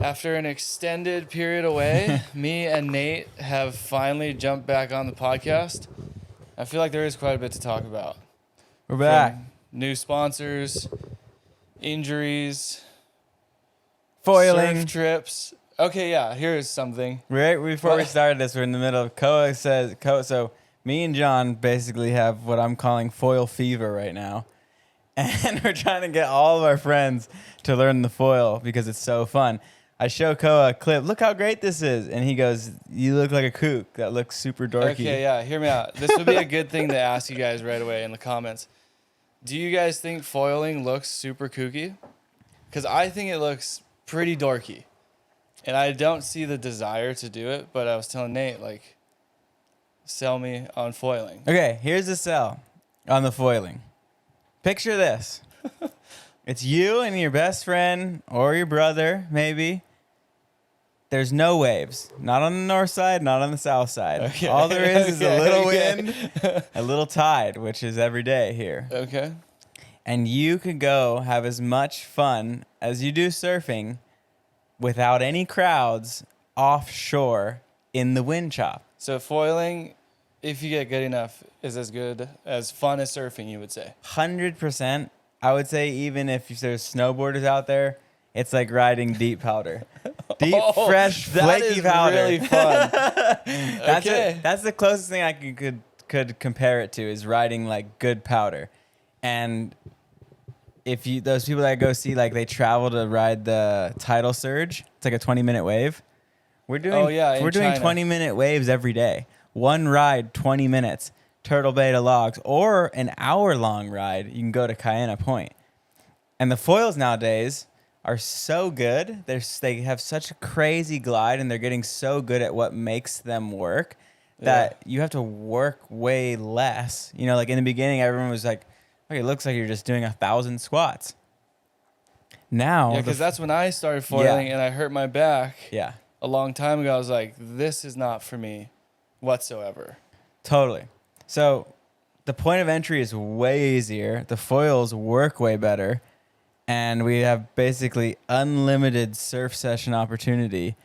After an extended period away, me and Nate have finally jumped back on the podcast. I feel like there is quite a bit to talk about. We're back. From new sponsors, injuries, Foiling. surf trips. Okay, yeah, here's something. Right before we started this, we're in the middle of so me and John basically have what I'm calling foil fever right now. And we're trying to get all of our friends to learn the foil because it's so fun. I show Koa a clip. Look how great this is. And he goes, you look like a kook. That looks super dorky. Okay, yeah, hear me out. This would be a good thing to ask you guys right away in the comments. Do you guys think foiling looks super kooky? Because I think it looks pretty dorky. And I don't see the desire to do it, but I was telling Nate, like, sell me on foiling. Okay, here's the sell on the foiling. Picture this. It's you and your best friend or your brother, maybe. There's no waves. Not on the north side, not on the south side. Okay. All there is a little Okay. wind, a little tide, which is every day here. Okay. And you could go have as much fun as you do surfing without any crowds offshore in the wind chop. So foiling, if you get good enough, is as good as fun as surfing, you would say. 100%. I would say even if there's snowboarders out there, it's like riding deep powder. Deep, fresh, flaky powder. That is really fun. That's Okay. it. That's the closest thing I could compare it to is riding like good powder. And if you those people that go see like they travel to ride the tidal surge, it's like a 20-minute wave. We're doing in we're doing China. 20-minute waves every day. One ride, 20 minutes. Turtle Bay to Logs, or an hour-long ride. You can go to Cayena Point. And the foils nowadays are so good. They have such a crazy glide, and they're getting so good at what makes them work that you have to work way less. You know, like in the beginning, everyone was like, okay, it looks like you're just doing 1,000 squats. Now, Yeah, because that's when I started foiling and I hurt my back yeah, a long time ago. I was like, this is not for me whatsoever. totally. So the point of entry is way easier. The foils work way better. And we have basically unlimited surf session opportunity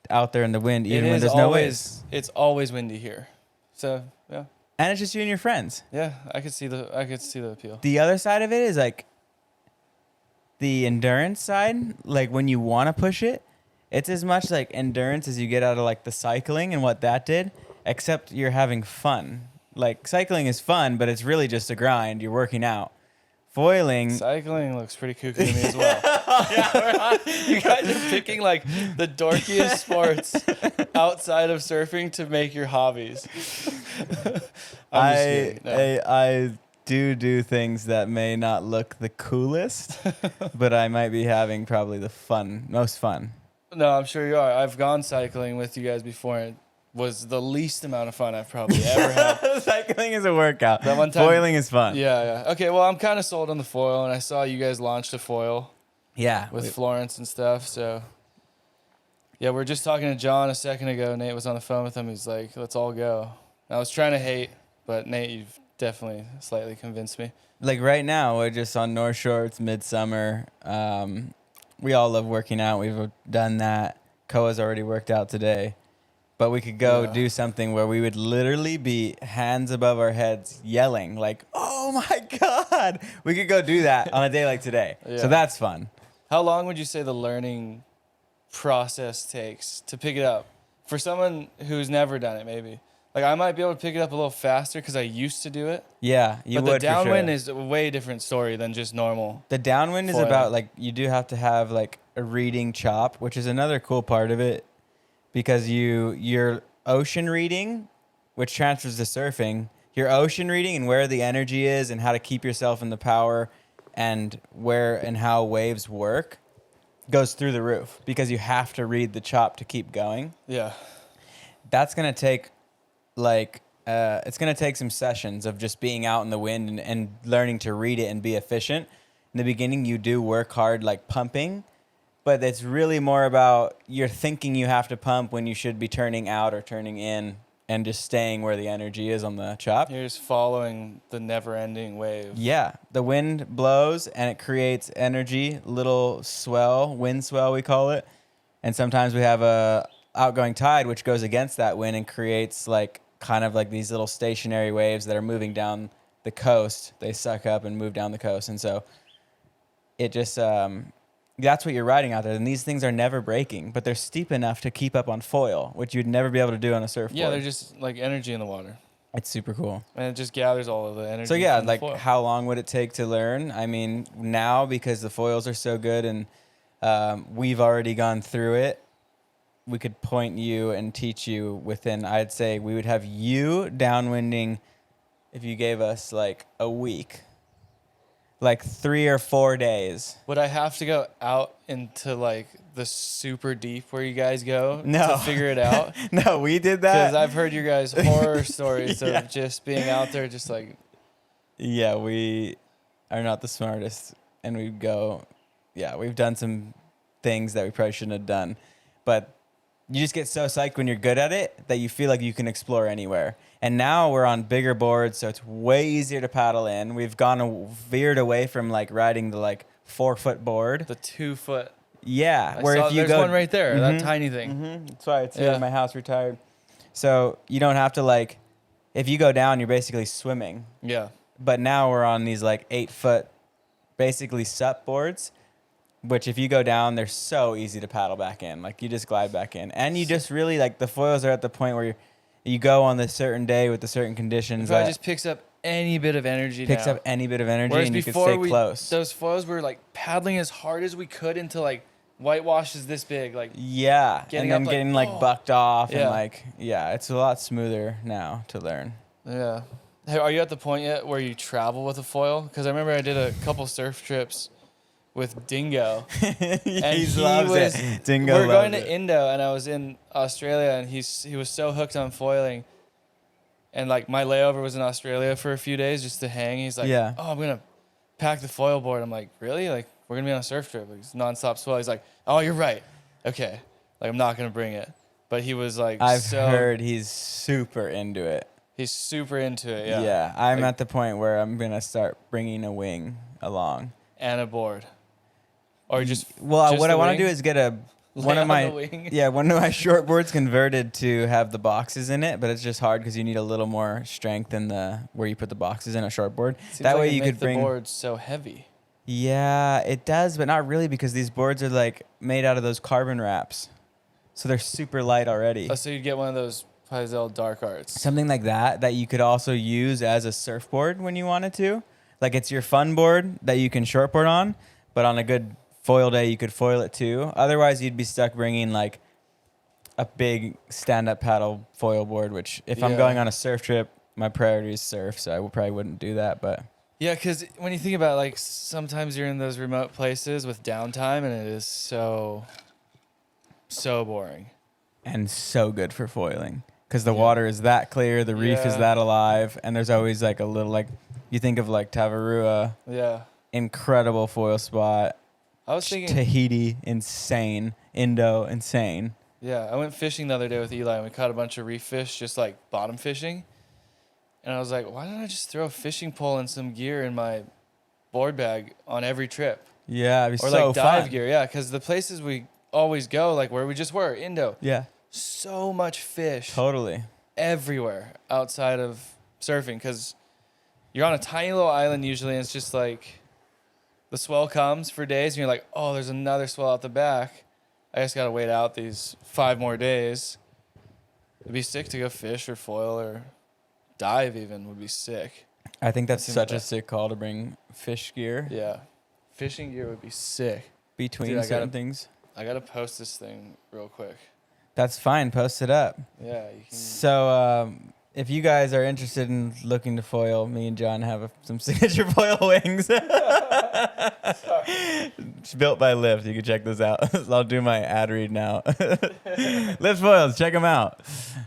out there in the wind, even when there's no waves. It's always windy here. So, yeah. And it's just you and your friends. Yeah, I could see the appeal. The other side of it is like the endurance side, like when you want to push it, it's as much like endurance as you get out of like the cycling and what that did, except you're having fun. Like cycling is fun, but it's really just a grind. You're working out. Foiling. Cycling looks pretty kooky to me as well. You guys are picking like the dorkiest sports outside of surfing to make your hobbies. I'm just kidding. No. I do things that may not look the coolest, but I might be having probably the most fun. No, I'm sure you are. I've gone cycling with you guys before. And it was the least amount of fun I've probably ever had. Cycling is a workout. That one time- Foiling is fun. Yeah. Okay, well, I'm kind of sold on the foil, and I saw you guys launched a foil Yeah. with Florence and stuff. So, yeah, we're just talking to John a second ago. Nate was on the phone with him. He's like, let's all go. And I was trying to hate, but Nate, you've definitely slightly convinced me. Like right now, we're just on North Shore. It's midsummer. We all love working out. We've done that. Koa's already worked out today. But we could go do something where we would literally be hands above our heads yelling like, oh my God. We could go do that on a day like today. Yeah. So that's fun. How long would you say the learning process takes to pick it up? For someone who's never done it, maybe. Like, I might be able to pick it up a little faster because I used to do it. Yeah, you But would the for sure. downwind is a way different story than just normal. The downwind is foil. about like you do have to have like a reading chop, which is another cool part of it because your ocean reading, which transfers to surfing, your ocean reading and where the energy is and how to keep yourself in the power and where and how waves work goes through the roof because you have to read the chop to keep going. Yeah. That's going to take it's going to take some sessions of just being out in the wind and learning to read it and be efficient. In the beginning, you do work hard like pumping, but it's really more about you're thinking you have to pump when you should be turning out or turning in and just staying where the energy is on the chop. You're just following the never-ending wave. Yeah, the wind blows and it creates energy, little swell, wind swell we call it, And sometimes we have a outgoing tide, which goes against that wind and creates like kind of like these little stationary waves that are moving down the coast. They suck up and move down the coast. And so it just, that's what you're riding out there. And these things are never breaking, but they're steep enough to keep up on foil, which you'd never be able to do on a surfboard. Yeah, they're just like energy in the water. It's super cool. And it just gathers all of the energy. So yeah, from the like foil. how long would it take to learn? I mean, now because the foils are so good and we've already gone through it, we could point you and teach you within, I'd say we would have you downwinding if you gave us like a week, like 3 or 4 days. Would I have to go out into like the super deep where you guys go No. to figure it out? No, we did Because that. I've heard your guys' horror stories Yeah. of just being out there, just like, Yeah, we are not the smartest, and we go. Yeah, we've done some things that we probably shouldn't have done, but you just get so psyched when you're good at it that you feel like you can explore anywhere. And now we're on bigger boards, so it's way easier to paddle in. We've veered away from like riding the like 4-foot board. the 2 foot. Yeah, I where saw, if you there's go, one right there, that Mhm. tiny thing. Mm-hmm. That's why it's here Yeah. in my house retired. So you don't have to like, if you go down, you're basically swimming. Yeah. But now we're on these like 8-foot, basically sup boards, which if you go down, they're so easy to paddle back in. Like you just glide back in, and you just really like the foils are at the point where you go on this certain day with the certain conditions If I that just picks up any bit of energy picks now. up any bit of energy, Whereas and you can before stay close. those foils were like paddling as hard as we could until like whitewash is this big. Like, Yeah, Getting and then up, like, getting like oh. bucked off, Yeah. and like it's a lot smoother now to learn. yeah. Hey, are you at the point yet where you travel with a foil? Because I remember I did a couple surf trips with Dingo. And he loves was, it. Dingo we're going loves to it. Indo, and I was in Australia, and he was so hooked on foiling. And like my layover was in Australia for a few days just to hang. He's like, Yeah. "Oh, I'm gonna pack the foil board." I'm like, "Really? Like we're gonna be on a surf trip? Like, it's nonstop swell." He's like, "Oh, you're right. Okay, like I'm not gonna bring it." But he was like, I've heard he's super into it. he's super into it. Yeah. Yeah, I'm Like- at the point where I'm gonna start bringing a wing along. And a board. Or just Well, just what the I want wing? to do is get one Lay of on the my wing. one of my short boards converted to have the boxes in it, but it's just hard because you need a little more strength in the where you put the boxes in a short board. Seems That like way it you make could the bring. board so heavy. Yeah, it does, but not really because these boards are like made out of those carbon wraps, so they're super light already. Oh, so you'd get one of those Pyzel Dark Arts. Something like that you could also use as a surfboard when you wanted to. Like it's your fun board that you can shortboard on, but on a good foil day you could foil it too. Otherwise you'd be stuck bringing like a big stand-up paddle foil board, which if I'm Yeah. going on a surf trip, my priority is surf, so I probably wouldn't do that. But Yeah, because when you think about it, like sometimes you're in those remote places with downtime, and it is so boring. and so good for foiling because the Yeah. water is that clear, the reef is Yeah. that alive, and there's always like a little like you think of like Tavarua, Yeah, incredible foil spot. I was thinking. Tahiti, insane. Indo, insane. Yeah, I went fishing the other day with Eli, and we caught a bunch of reef fish, just like bottom fishing. And I was like, why don't I just throw a fishing pole and some gear in my board bag on every trip, Yeah, it'd be or so like dive fun. gear? Yeah, because the places we always go, like where we just were, Indo, Yeah, so much fish totally. everywhere outside of surfing, because you're on a tiny little island usually, and it's just like the swell comes for days, and you're like, oh, there's another swell out the back. I just gotta wait out these 5 more days. It'd be sick to go fish or foil or dive even would be sick. I think that's Seems such like a sick call to bring fish gear Yeah. Fishing gear would be sick. between Dude, I certain gotta- things. I gotta post this thing real quick. That's fine. Post it up. Yeah, you can. So, if you guys are interested in looking to foil, me and John have some signature foil wings. It's built by Lift. You can check this out. I'll do my ad read now. Lift foils, check them out.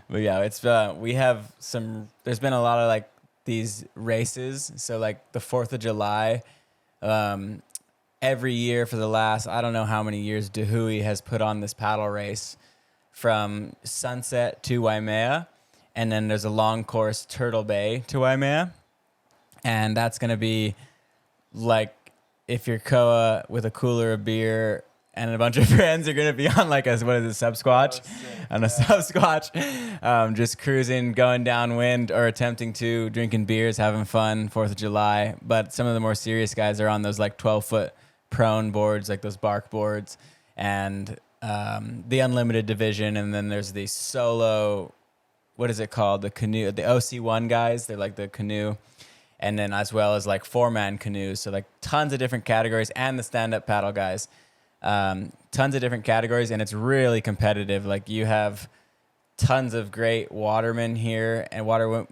But yeah, it's we have some. There's been a lot of like these races. So like the 4th of July, every year for the last I don't know how many years, Dahui has put on this paddle race from Sunset to Waimea. And then there's a long course, Turtle Bay to Waimea. And that's going to be like if you're Koa with a cooler of beer and a bunch of friends are gonna be on like a what is it, sub squatch, on a sub squatch, just cruising, going downwind or attempting to, drinking beers, having fun, 4th of July. But some of the more serious guys are on those like 12-foot prone boards, like those bark boards, and the unlimited division, and then there's the solo, what is it called? The canoe, the OC1 guys. They're like the canoe. And then as well as like 4-man canoes. So like tons of different categories, and the stand-up paddle guys. Tons of different categories, and it's really competitive. Like you have tons of great watermen here, and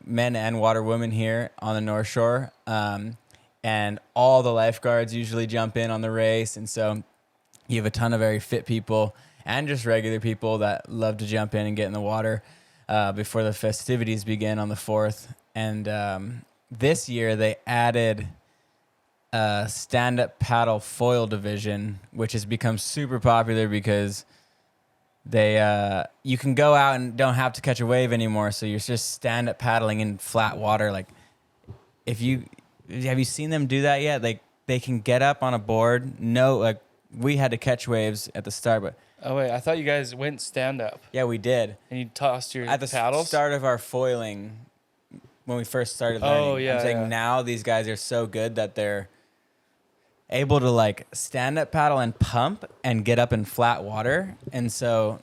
men and waterwomen here on the North Shore. And all the lifeguards usually jump in on the race. And so you have a ton of very fit people and just regular people that love to jump in and get in the water before the festivities begin on the 4th. And this year they added a stand-up paddle foil division, which has become super popular because they you can go out and don't have to catch a wave anymore. So you're just stand-up paddling in flat water. Like have you seen them do that yet? Like they can get up on a board. No, like we had to catch waves at the start, but Oh wait, I thought you guys went stand up yeah, we did. and you tossed your At the paddles. start of our foiling, when we first started learning. Oh, yeah, I'm saying yeah. now these guys are so good that they're able to like stand up paddle and pump and get up in flat water. And so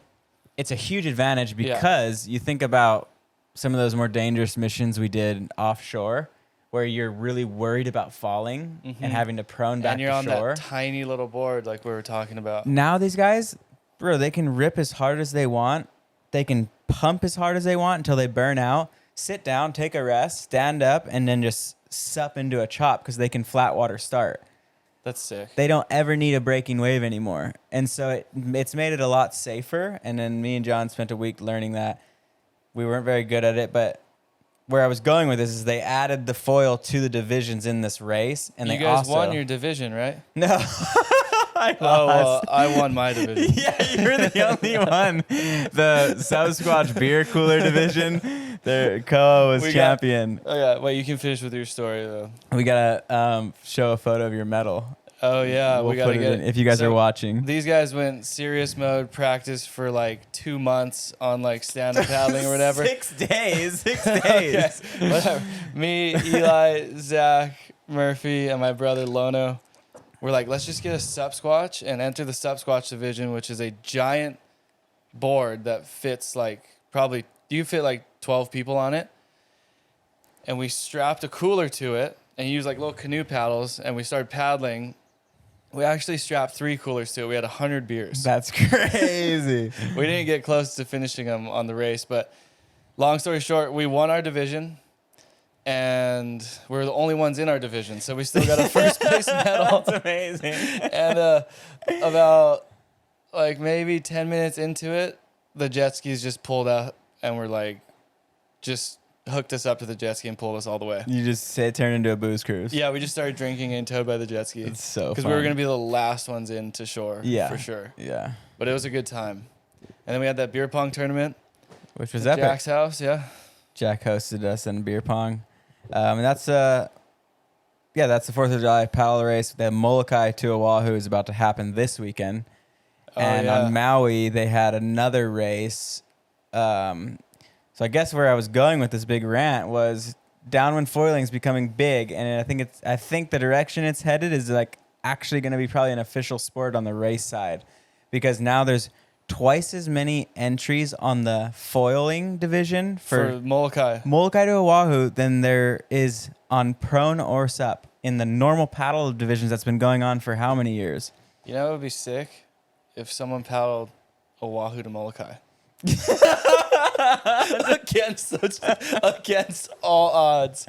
it's a huge advantage because you think about some of those more dangerous missions we did offshore where you're really worried about falling and having to prone back and you're to on shore. that tiny little board like we were talking about. Now these guys, bro, they can rip as hard as they want. They can pump as hard as they want until they burn out. Sit down, take a rest, stand up, and then just sup into a chop because they can flat water start. That's sick. They don't ever need a breaking wave anymore. And so it's made it a lot safer. And then me and John spent a week learning that. We weren't very good at it, but where I was going with this is they added the foil to the divisions in this race. And You they guys also won your division, right? No. I Oh, well, lost. I won my division. Yeah, you're the only one. The Sub Squatch beer cooler division, their Koa was We got- champion. Oh yeah, wait, you can finish with your story though. We gotta show a photo of your medal. Oh yeah, We'll we gotta put it get in if you guys so are watching. These guys went serious mode practice for like 2 months on like stand-up paddling or whatever. 6 days. 6 Okay, days. whatever. Me, Eli, Zach, Murphy, and my brother Lono. We're like, let's just get a Sup Squatch and enter the Sup Squatch division, which is a giant board that fits like probably you fit like 12 people on it. And we strapped a cooler to it and used like little canoe paddles, and we started paddling. We actually strapped 3 coolers to it. We had 100 beers. That's crazy. We didn't get close to finishing them on the race, but long story short, we won our division. And we're the only ones in our division, so we still got a first place medal. That's amazing. And about like maybe 10 minutes into it, the jet skis just pulled out and were like, just hooked us up to the jet ski and pulled us all the way. You just say turn into a booze cruise. Yeah, we just started drinking and towed by the jet ski. It's so Because fun. we were going to be the last ones in to shore. Yeah. For sure. Yeah. But it was a good time. And then we had that beer pong tournament. Which was at epic. Jack's house, yeah. Jack hosted us in beer pong. And that's the 4th of July paddle race. The Molokai to Oahu is about to happen this weekend. Oh, And yeah. on Maui, they had another race. So I guess where I was going with this big rant was downwind foiling is becoming big, and I think the direction it's headed is like actually going to be probably an official sport on the race side, because now there's twice as many entries on the foiling division For Molokai. Molokai to Oahu than there is on prone or sup in the normal paddle divisions that's been going on for how many years? You know, it would be sick if someone paddled Oahu to Molokai. against all odds.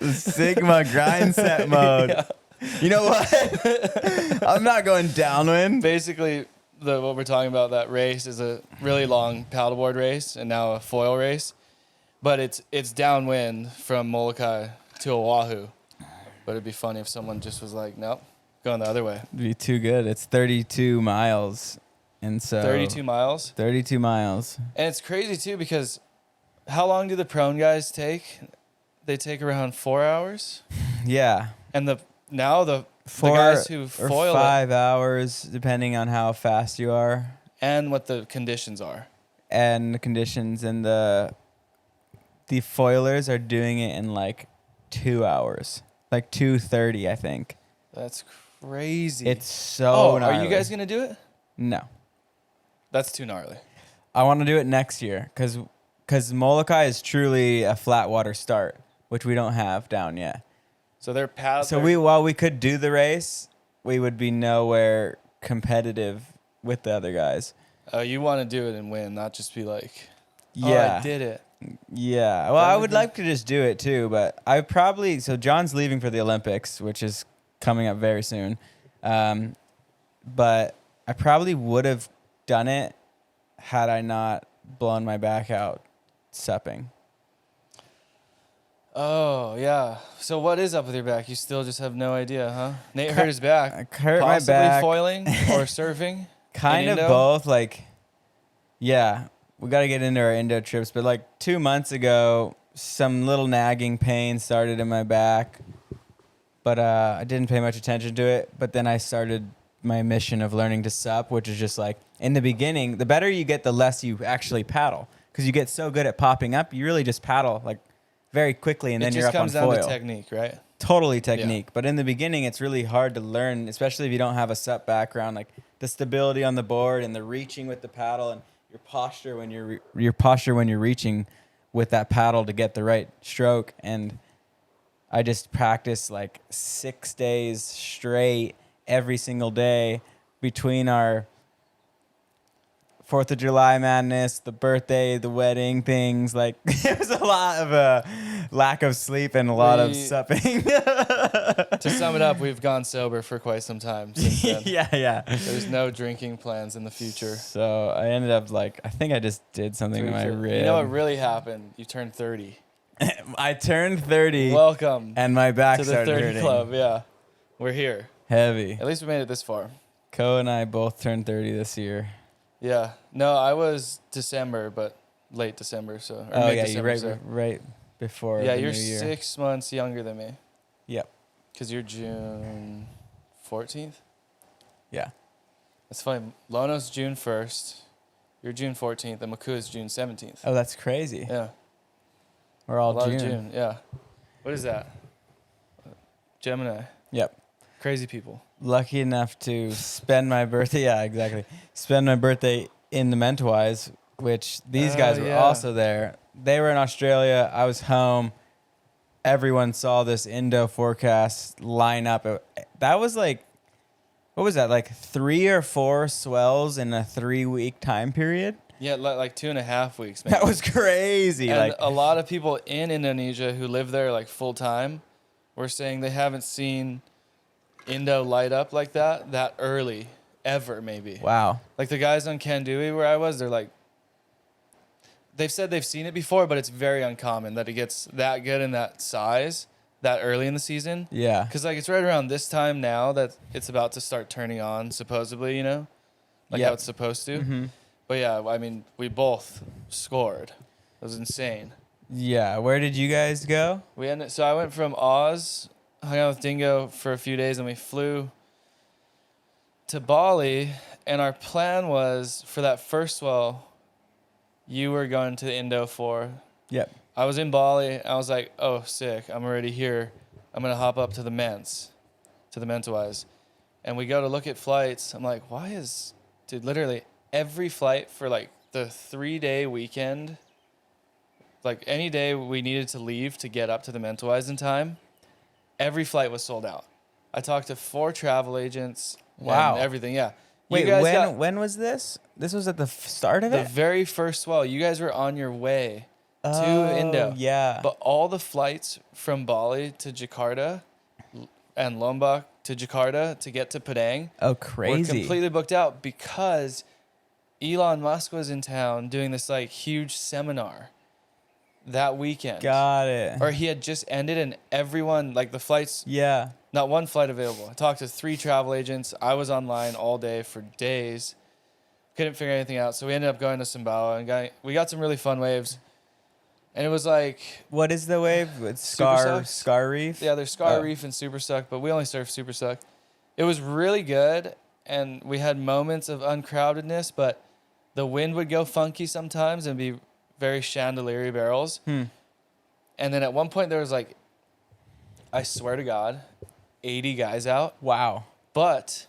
Sigma grind set mode. Yeah. You know what? I'm not going downwind. Basically, what we're talking about, that race is a really long paddleboard race and now a foil race, but it's downwind from Molokai to Oahu. But it'd be funny if someone just was like, nope, going the other way. It'd be too good. It's 32 miles. And so 32 miles. 32 miles. And it's crazy too, because how long do the prone guys take? They take around 4 hours. Yeah. And now the 4 guys who or foil it 5 hours, depending on how fast you are and what the conditions are. and the conditions. And the foilers are doing it in like 2 hours, like 2:30, I think. That's crazy. It's so oh, are gnarly. you guys gonna do it? No. That's too gnarly. I want to do it next year because Molokai is truly a flat water start, which we don't have down yet. So they're paddling. So while we could do the race, we would be nowhere competitive with the other guys. You want to do it and win, not just be like, Yeah. I did it. Yeah. Well, I would like to just do it too, but so John's leaving for the Olympics, which is coming up very soon. But I probably would have done it had I not blown my back out supping. Oh, yeah. So what is up with your back? You still just have no idea, huh? Nate hurt his back. I hurt my Possibly back. foiling or surfing? Kind in of Indo? both. Like, yeah, we got to get into our Indo trips. But like 2 months ago, some little nagging pain started in my back. But I didn't pay much attention to it. But then I started my mission of learning to sup, which is just like, in the beginning, the better you get, the less you actually paddle. Because you get so good at popping up, you really just paddle like very quickly, and then you're up on It just comes down foil. to technique, right? Totally technique. But in the beginning, it's really hard to learn, especially if you don't have a sup background, like the stability on the board and the reaching with the paddle and your posture when you're reaching with that paddle to get the right stroke. And I just practiced like 6 days straight every single day between our 4th of July madness, the birthday, the wedding things. Like, there was a lot of lack of sleep and a lot of supping. To sum it up, we've gone sober for quite some time since then. Yeah. There's no drinking plans in the future. So I ended up I think I just did something to my rib. You know what really happened? You turned 30. I turned 30. Welcome and my back to the started 30 hurting. Club. Yeah, we're here. Heavy. At least we made it this far. Co and I both turned 30 this year. Yeah. No, I was December, but late December. So. Or Oh yeah, mid-December, you're so. right before. Yeah, the you're new year. 6 months younger than me. Yep. Because you're June 14th. Yeah. That's funny. Lono's June 1st. You're June 14th, and Makua is June 17th. Oh, that's crazy. Yeah. We're A all lot June. of June. Yeah. What is that? Gemini. Yep. Crazy people. Lucky enough to spend my birthday. Yeah, exactly. Spend my birthday in the Mentawais, which these guys were yeah. also there. They were in Australia. I was home. Everyone saw this Indo forecast line up. That was like, what was that? Like 3 or 4 swells in a 3-week time period. Yeah, like 2.5 weeks, man. That was crazy. And like a lot of people in Indonesia who live there like full time were saying they haven't seen Indo light up like that early ever, maybe. wow. Like the guys on Kandui where I was, they're like, they've said they've seen it before, but it's very uncommon that it gets that good in that size that early in the season. Yeah. Because like it's right around this time now that it's about to start turning on, supposedly, you know, like Yep. how it's supposed to. Mm-hmm. But yeah, I mean, we both scored. It was insane. Yeah. Where did you guys go? So I went from Oz, hung out with Dingo for a few days, and we flew to Bali. And our plan was for that first swell, you were going to the Indo 4. Yep. I was in Bali. I was like, oh, sick. I'm already here. I'm going to hop up to the Mentawais. And we go to look at flights. I'm like, dude, literally every flight for like the 3-day weekend, like any day we needed to leave to get up to the Mentawais in time, every flight was sold out. I talked to 4 travel agents. Wow. And everything, yeah. You Wait, guys when was this? This was at the start of the it? very first swell. You guys were on your way to Indo. Yeah. But all the flights from Bali to Jakarta and Lombok to Jakarta to get to Padang were crazy. completely booked out because Elon Musk was in town doing this like huge seminar that weekend. Got it. Or he had just ended and everyone, like the flights, Yeah. not one flight available. I talked to 3 travel agents. I was online all day for days. Couldn't figure anything out. So we ended up going to Sumbawa and we got some really fun waves. And it was like, What is the wave? It's Super Sucks? Scar Reef? yeah, there's Scar Oh. Reef and Super Suck, but we only surf Super Suck. It was really good, and we had moments of uncrowdedness, but the wind would go funky sometimes and be very chandelier barrels. And then at one point there was like, I swear to God, 80 guys out, Wow. but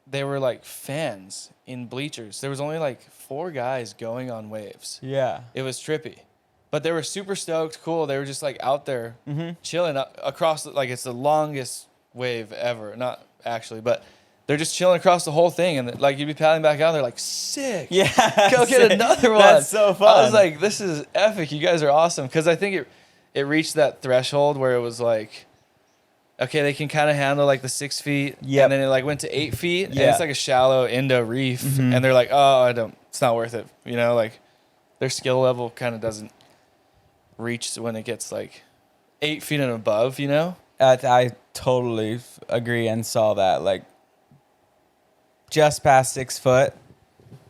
they were like fans in bleachers. There was only like 4 guys going on waves. Yeah. It was trippy, but they were super stoked, cool. They were just like out there chilling across, like it's the longest wave ever. Not actually, but they're just chilling across the whole thing. And like you'd be paddling back out, they're like, sick. Yeah. Go get another one. That's so fun. I was like, this is epic. You guys are awesome. Cause I think it reached that threshold where it was like, okay, they can kind of handle like the 6 feet. Yep. And then it like went to 8 feet. And Yeah. it's like a shallow Indo reef. And they're like, oh, it's not worth it. You know, like their skill level kind of doesn't reach when it gets like 8 feet and above, you know? I totally agree and saw that. Like, just past 6 foot,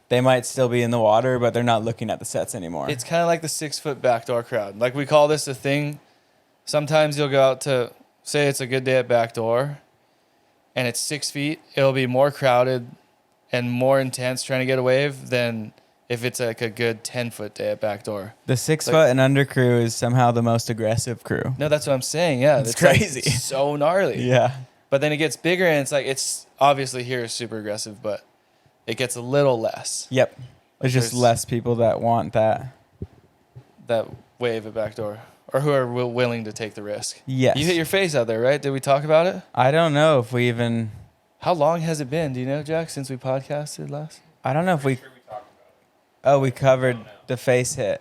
they might still be in the water, but they're not looking at the sets anymore. It's kind of like the 6 foot backdoor crowd. Like we call this a thing. Sometimes you'll go out to, say it's a good day at backdoor and it's 6 feet. It'll be more crowded and more intense trying to get a wave than if it's like a good 10-foot day at backdoor. The 6 Like- foot and under crew is somehow the most aggressive crew. No, that's what I'm saying. Yeah. It's like crazy. so gnarly. Yeah. But then it gets bigger and it's obviously here is super aggressive, but it gets a little less. Yep. There's just there's- less people that want that. That wave at backdoor or who are willing to take the risk. Yes. You hit your face out there, right? Did we talk about it? I don't know if we even. How long has it been? Do you know, Jack, since we podcasted last? I don't know if we. Oh, we covered the face hit.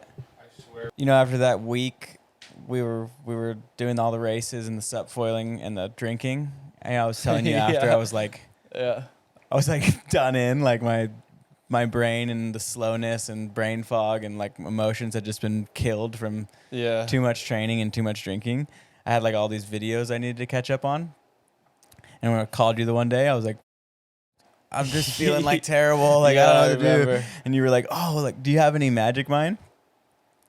You know, after that week, we were doing all the races and the sup foiling and the drinking. And I was telling you after, Yeah. I was like Yeah. done in, like my brain and the slowness and brain fog and like emotions had just been killed from Yeah. too much training and too much drinking. I had like all these videos I needed to catch up on. And when I called you the one day, I was like, I'm just feeling like terrible. Like, Yeah, I I don't know what to do. remember. And you were like, oh, like, do you have any Magic Mind?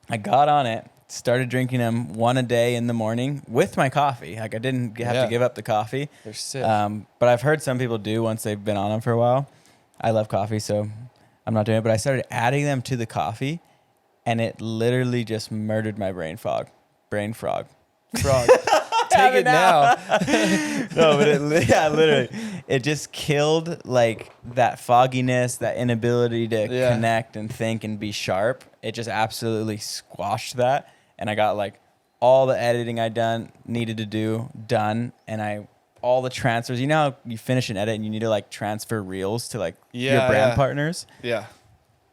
I got on it, started drinking them one a day in the morning with my coffee. Like, I didn't have Yeah. to give up the coffee. They're sick. But I've heard some people do once they've been on them for a while. I love coffee, so I'm not doing it. But I started adding them to the coffee, and it literally just murdered my brain frog. Frog. Take it now. No, but literally, it just killed like that fogginess, that inability to Yeah. connect and think and be sharp. It just absolutely squashed that, and I got like all the editing I needed to do done, and all the transfers. You know how you finish an edit and you need to like transfer reels to like your Yeah, brand yeah. partners. Yeah.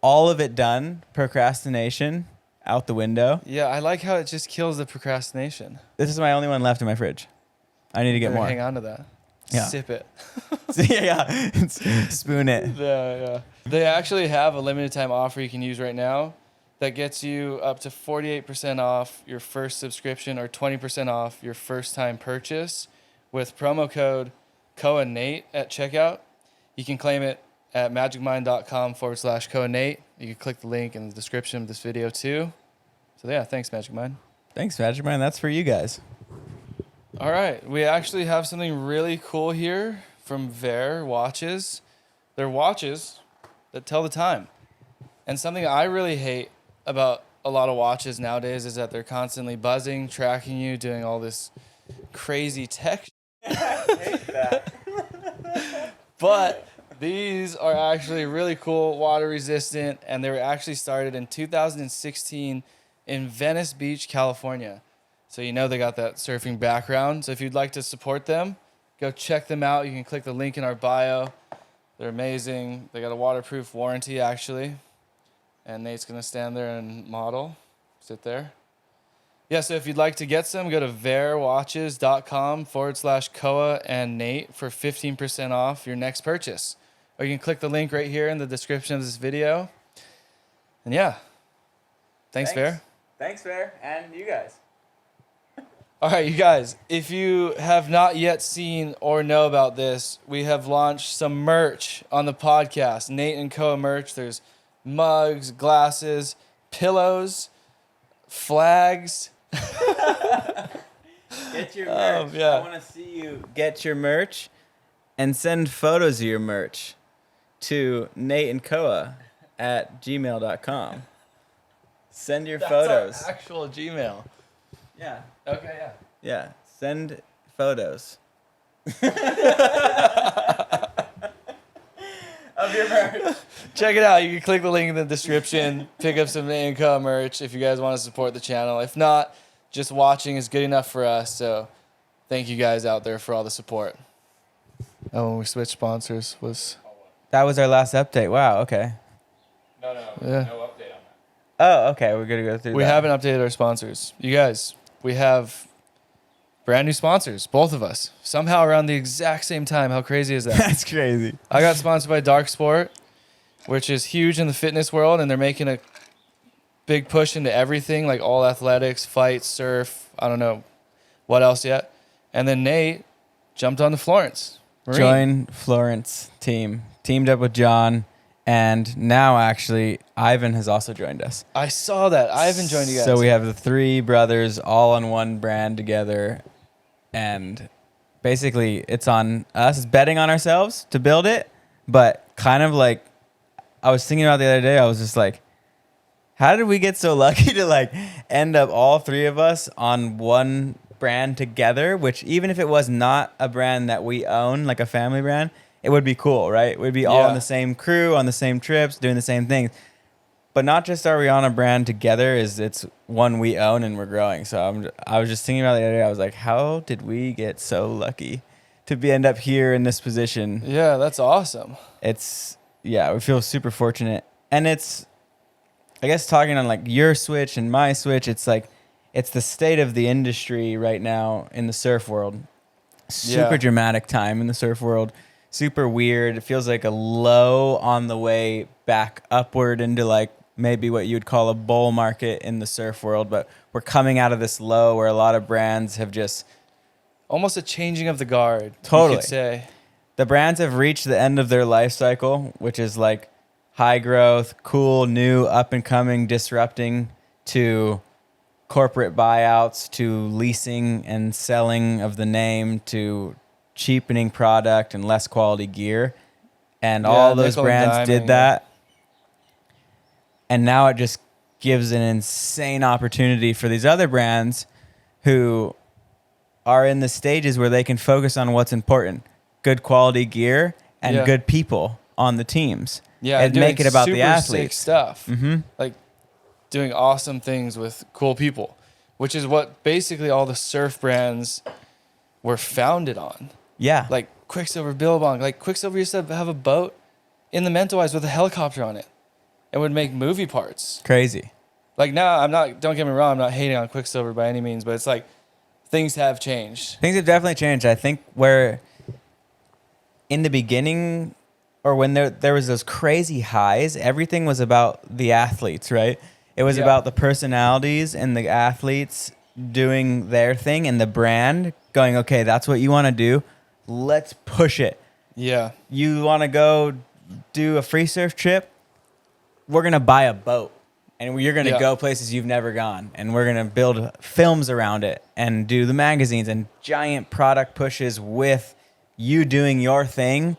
All of it done. Procrastination out the window. Yeah. I like how it just kills the procrastination. This is my only one left in my fridge. I need to get Better more. Hang on to that. Yeah. Sip it. yeah. Spoon it. Yeah. They actually have a limited time offer you can use right now that gets you up to 48% off your first subscription or 20% off your first time purchase with promo code KOANATE at checkout. You can claim it at magicmind.com/KOANATE. You can click the link in the description of this video too. So yeah, thanks Magic Mind. Thanks, Magic Man. That's for you guys. All right, we actually have something really cool here from Ver Watches. They're watches that tell the time. And something I really hate about a lot of watches nowadays is that they're constantly buzzing, tracking you, doing all this crazy tech. But these are actually really cool, water resistant, and they were actually started in 2016 in Venice Beach, California. So you know they got that surfing background. So if you'd like to support them, go check them out. You can click the link in our bio. They're amazing. They got a waterproof warranty, actually. And Nate's going to stand there and model. Sit there. Yeah, so if you'd like to get some, go to verwatches.com/Koa and Nate for 15% off your next purchase. Or you can click the link right here in the description of this video. And yeah, thanks. Ver. Thanks, Ver. And you guys. All right, you guys, if you have not yet seen or know about this, we have launched some merch on the podcast. Nate and Koa merch. There's mugs, glasses, pillows, flags. Get your merch. Yeah. I want to see you get your merch and send photos of your merch to nateandkoa@gmail.com. Send your photos. Our actual Gmail. Yeah. Okay, yeah. Yeah. Send photos. Of your merch. Check it out. You can click the link in the description, pick up some Nate and Co merch if you guys want to support the channel. If not, just watching is good enough for us. So thank you guys out there for all the support. Oh, when we switched sponsors was... That was our last update. Wow. Okay. Yeah. No update on that. Oh, okay. We're gonna go through. We that. haven't updated our sponsors. You guys, we have brand new sponsors, both of us. Somehow around the exact same time. How crazy is that? That's crazy. I got sponsored by Dark Sport, which is huge in the fitness world, and they're making a big push into everything, like all athletics, fight, surf, I don't know what else yet. And then Nate jumped on the Florence. Marine. Join Florence team. Teamed up with John, and now actually Ivan has also joined us. I saw that. Ivan joined you guys. So we have the three brothers all on one brand together, and basically it's on us. It's betting on ourselves to build it, but kind of like I was thinking about the other day. I was just like, how did we get so lucky to like end up all three of us on one brand together? Which even if it was not a brand that we own, like a family brand, it would be cool, right? We'd be all Yeah. on the same crew, on the same trips, doing the same things. But not just are we on a brand together, it's one we own and we're growing. So I was just thinking about it the other day. I was like, how did we get so lucky to end up here in this position? Yeah, that's awesome. Yeah, we feel super fortunate. And it's, I guess, talking on like your switch and my switch, it's like, it's the state of the industry right now in the surf world. Super Yeah. dramatic time in the surf world. Super weird. It feels like a low on the way back upward into like maybe what you'd call a bull market in the surf world. But we're coming out of this low where a lot of brands have just, Almost a changing of the guard. Totally. You could say. the brands have reached the end of their life cycle, which is like high growth, cool, new, up and coming, disrupting, to corporate buyouts, to leasing and selling of the name, to cheapening product and less quality gear. And Yeah, all those nickel and brands diming, did yeah. that. And now it just gives an insane opportunity for these other brands who are in the stages where they can focus on what's important: good quality gear and Yeah. good people on the teams. Yeah, And doing make it about the super sick athletes. stuff. Mm-hmm. Like doing awesome things with cool people, which is what basically all the surf brands were founded on. Yeah. Like Quicksilver, Billabong. Like Quicksilver used to have a boat in the Mentawais with a helicopter on it, and would make movie parts. Crazy. Like now, don't get me wrong, I'm not hating on Quicksilver by any means, but it's like things have changed. Things have definitely changed. I think where in the beginning, or when there was those crazy highs, everything was about the athletes, right? It was Yeah. about the personalities and the athletes doing their thing, and the brand going, okay, that's what you want to do. Let's push it. Yeah. You want to go do a free surf trip? We're going to buy a boat, and you're going to Yeah. go places you've never gone, and we're going to build films around it and do the magazines and giant product pushes with you doing your thing.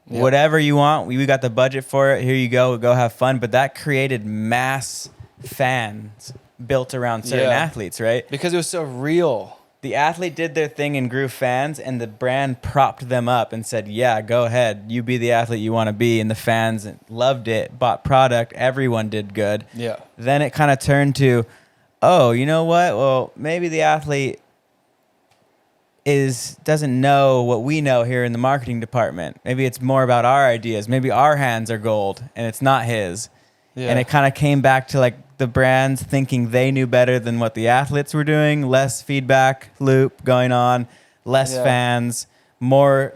Yeah. Whatever you want, we got the budget for it. Here you go have fun. But that created mass fans built around certain Yeah. athletes, right? Because it was so real. The athlete did their thing and grew fans, and the brand propped them up and said, yeah, go ahead. You be the athlete you want to be. And the fans loved it, bought product. Everyone did good. Yeah. Then it kind of turned to, oh, you know what? Well, maybe the athlete doesn't know what we know here in the marketing department. Maybe it's more about our ideas. Maybe our hands are gold and it's not his. Yeah. And it kind of came back to like the brands thinking they knew better than what the athletes were doing. Less feedback loop going on, less Yeah. fans, more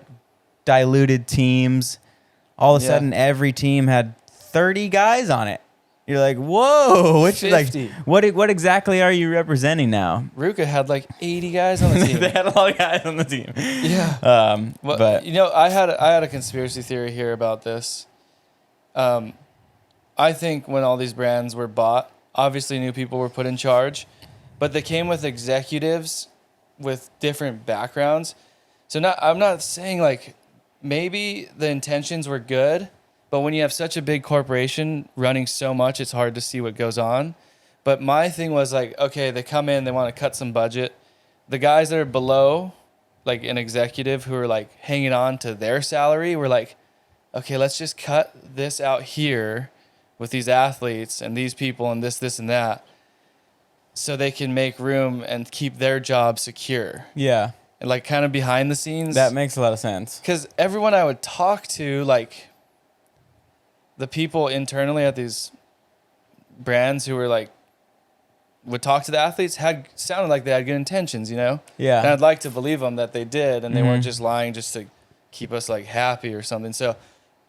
diluted teams. All of a Yeah. sudden, every team had 30 guys on it. You're like, whoa, which is like, 50. what exactly are you representing now? Ruka had like 80 guys on the team. They had a lot of guys on the team. Yeah. Well, But you know, I had a conspiracy theory here about this. I think when all these brands were bought, obviously new people were put in charge, but they came with executives with different backgrounds. So I'm not saying like maybe the intentions were good, but when you have such a big corporation running so much, it's hard to see what goes on. But my thing was like, okay, they come in, they want to cut some budget. The guys that are below, like an executive who are like hanging on to their salary, were like, okay, let's just cut this out here with these athletes and these people and this and that, so they can make room and keep their job secure. Yeah. And like kind of behind the scenes. That makes a lot of sense. Because everyone I would talk to, like the people internally at these brands who were like, would talk to the athletes, sounded like they had good intentions, you know? Yeah. And I'd like to believe them that they did, and they weren't Mhm. just lying just to keep us like happy or something. So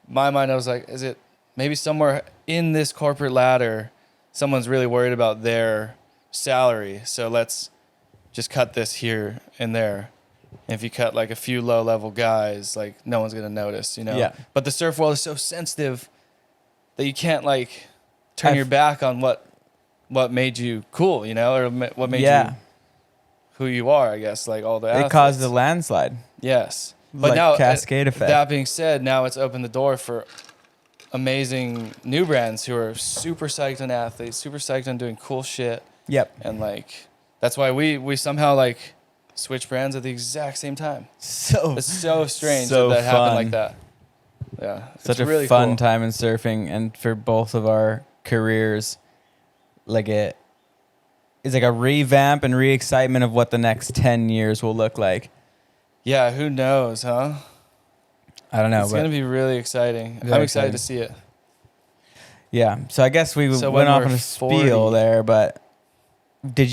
my mind, I was like, is it maybe somewhere in this corporate ladder, someone's really worried about their salary, so let's just cut this here and there. And if you cut like a few low level guys, like no one's gonna notice, you know? Yeah. But the surf world is so sensitive that you can't like turn I've- your back on what made you cool, you know, or what made Yeah. you who you are, I guess, like all the It athletes. caused a landslide. Yes. But Like now, cascade effect. that being said, now it's opened the door for amazing new brands who are super psyched on athletes, super psyched on doing cool shit. Yep. And like, that's why we somehow like switch brands at the exact same time. So It's so strange So that happened fun. like that. Yeah. such it's a really fun cool. time in surfing, and for both of our careers, like it is like a revamp and re-excitement of what the next 10 years will look like. Yeah, who knows, huh? I don't know, It's but going to be really exciting. Very I'm excited exciting. to see it. yeah. So I guess we So went when off we're on a 40 spiel there, but did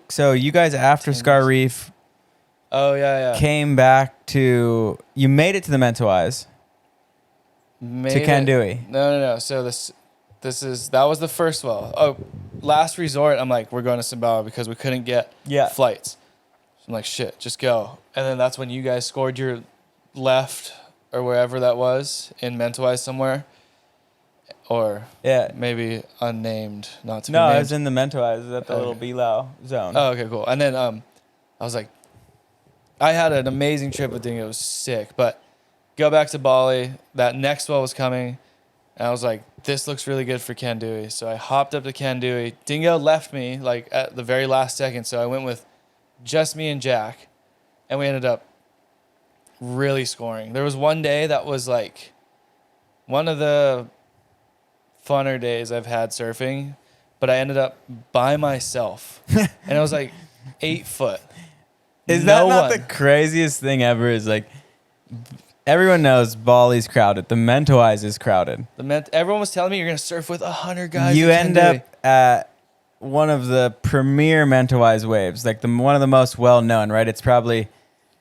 so you guys after 10 Scar years. Reef Oh, yeah. came back to, you made it to the Mentawais, Made to it- Kandui. No. So that was the first well. Oh, last resort, I'm like, we're going to Sumbawa because we couldn't get Yeah. flights. So I'm like, shit, just go. And then that's when you guys scored your left or wherever that was in Mentawais somewhere. Or Yeah. maybe unnamed, not to No, be I named. was in the Mentawais. It was at the little Okay. Bilao zone. Oh, okay, cool. And then I was like, I had an amazing trip with Dingo. It was sick. But go back to Bali. That next well was coming. And I was like, this looks really good for Kandui. So I hopped up to Kandui. Dingo left me like at the very last second. So I went with just me and Jack. And we ended up really scoring. There was one day that was like one of the funner days I've had surfing, but I ended up by myself. And I was like 8 foot. Is that No not one. the craziest thing ever? Is like, everyone knows Bali's crowded. The Mentawais is crowded. Everyone was telling me you're gonna surf with 100 guys. You in end Kandui. up at one of the premier Mentawais waves, like one of the most well known, right? It's probably,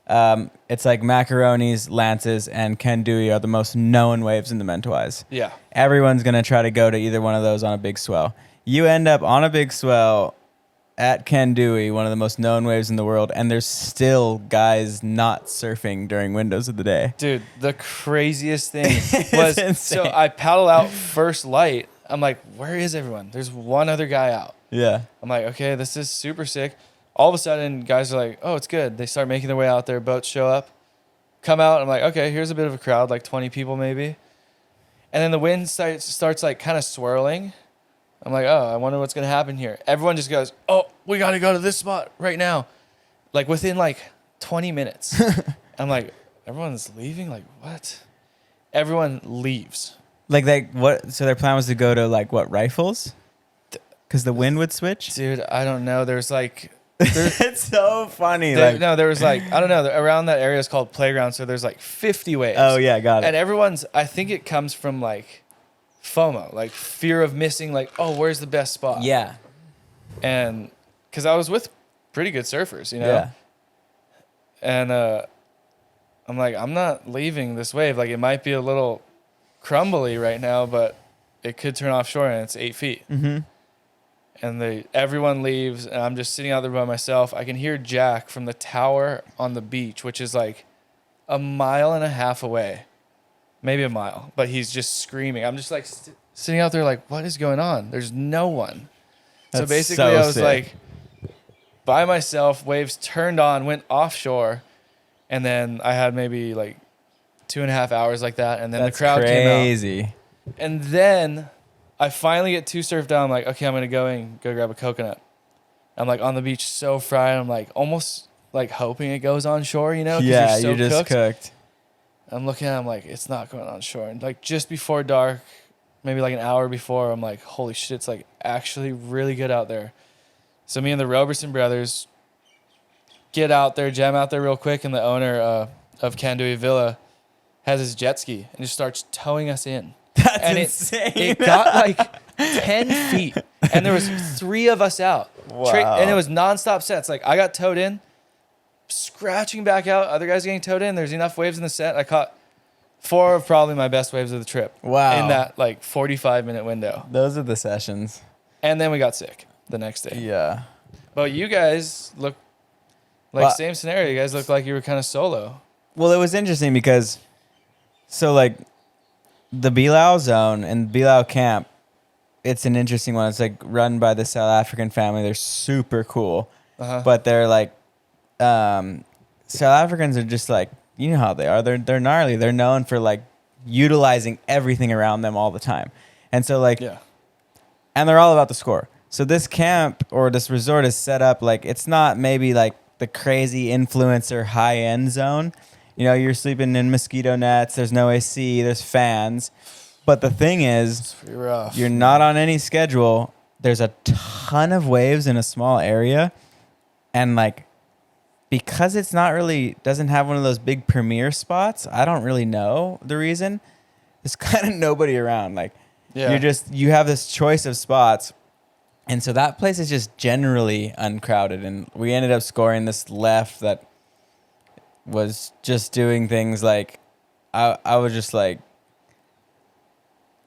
it's like Macaronis, Lances, and Kandui are the most known waves in the Mentawais. Yeah. Everyone's gonna try to go to either one of those on a big swell. You end up on a big swell at Kandui, one of the most known waves in the world, and there's still guys not surfing during windows of the day. Dude, the craziest thing was insane. so I paddle out first light. I'm like, where is everyone? There's one other guy out. Yeah. I'm like, okay, this is super sick. All of a sudden, guys are like, oh, it's good. They start making their way out there. Boats show up, come out. I'm like, okay, here's a bit of a crowd, like 20 people maybe. And then the wind starts like kind of swirling. I'm like, oh, I wonder what's going to happen here. Everyone just goes, oh, we got to go to this spot right now. Like within like 20 minutes. I'm like, everyone's leaving? Like, what? Everyone leaves. Like what? So their plan was to go to like what, Rifles? Because the wind would switch. Dude, I don't know. There's like, It's so funny. there was like, I don't know. Around that area is called Playground. So there's like 50 waves. Oh yeah, got it. And everyone's, I think it comes from like FOMO, like fear of missing, like, oh, where's the best spot? Yeah. And because I was with pretty good surfers, you know? Yeah. And I'm like, I'm not leaving this wave. Like, it might be a little crumbly right now, but it could turn offshore and it's 8 feet. Mm-hmm. And everyone leaves, and I'm just sitting out there by myself. I can hear Jack from the tower on the beach, which is like a mile and a half away, maybe a mile, but he's just screaming. I'm just like sitting out there like, what is going on? There's no one. So That's basically so I was sick. like, by myself. Waves turned on, went offshore, and then I had maybe like 2.5 hours like that, and then That's the crowd came out. crazy. And then I finally get 2 surf down. I'm like, okay, I'm gonna go grab a coconut. I'm like on the beach, so fried. I'm like almost like hoping it goes on shore, you know? 'Cause Yeah, you're so you're just cooked. I'm looking at it, I'm like, it's not going on shore. And like just before dark, maybe like an hour before, I'm like, holy shit, it's like actually really good out there. So me and the Roberson brothers get out there, jam out there real quick, and the owner of Kandui Villa has his jet ski and just starts towing us in. That's And insane. It got like 10 feet, and there was 3 of us out. Wow. And it was nonstop sets. Like I got towed in, scratching back out. Other guys getting towed in. There's enough waves in the set. I caught 4 of probably my best waves of the trip. Wow. In that like 45-minute window. Those are the sessions. And then we got sick the next day. Yeah. But you guys look like Well- same scenario. You guys look like you were kind of solo. Well, it was interesting because, so like, the Bilal zone and Bilal camp, it's an interesting one. It's like run by the South African family. They're super cool, Uh-huh. but they're like, South Africans are just like, you know how they are. They're gnarly. They're known for like utilizing everything around them all the time, and so like, Yeah. and they're all about the score. So this camp or this resort is set up like it's not maybe like the crazy influencer high end zone. You know, you're sleeping in mosquito nets. There's no AC. There's fans. But the thing is, It's pretty rough. you're not on any schedule. There's a ton of waves in a small area. And like, because it's not really, doesn't have one of those big premier spots, I don't really know the reason. There's kind of nobody around. Like, Yeah. you have this choice of spots. And so that place is just generally uncrowded. And we ended up scoring this left that was just doing things like, I was just like,